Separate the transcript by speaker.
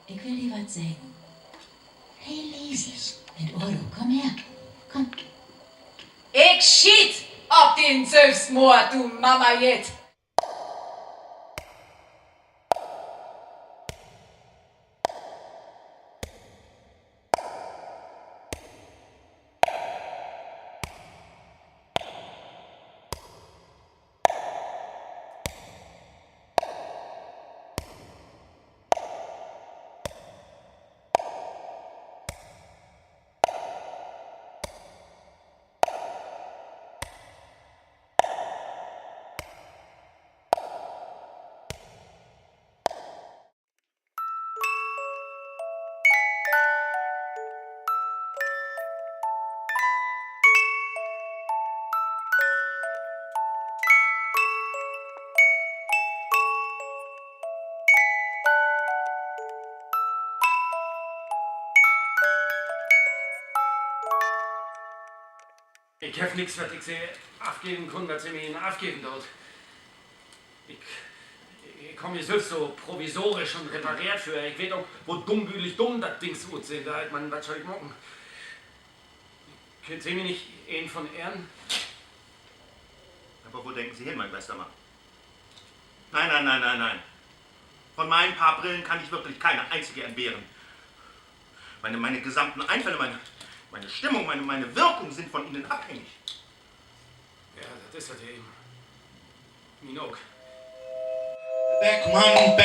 Speaker 1: Ich will dir was sagen. Hey, Lies. Mit Urlo, komm her. Komm.
Speaker 2: Ich schied auf den Selbstmord, du Mama jetzt.
Speaker 3: Ich habe nichts, was ich sie aufgeben kann, was sie mir aufgeben dort. Ich komme mir selbst so provisorisch und repariert für. Ich weiß auch, wo dummbühlig dumm das Ding so sind. Da, man, was soll ich machen? Können Sie mir nicht einen von Ehren?
Speaker 4: Aber wo denken Sie hin, mein bester Mann? Nein, nein, nein, nein, nein. Von meinen paar Brillen kann ich wirklich keine einzige entbehren. Meine gesamten Einfälle, meine Stimmung, meine Wirkung sind von Ihnen abhängig.
Speaker 3: Ja, das ist halt eben. Minok.
Speaker 5: Beckmann,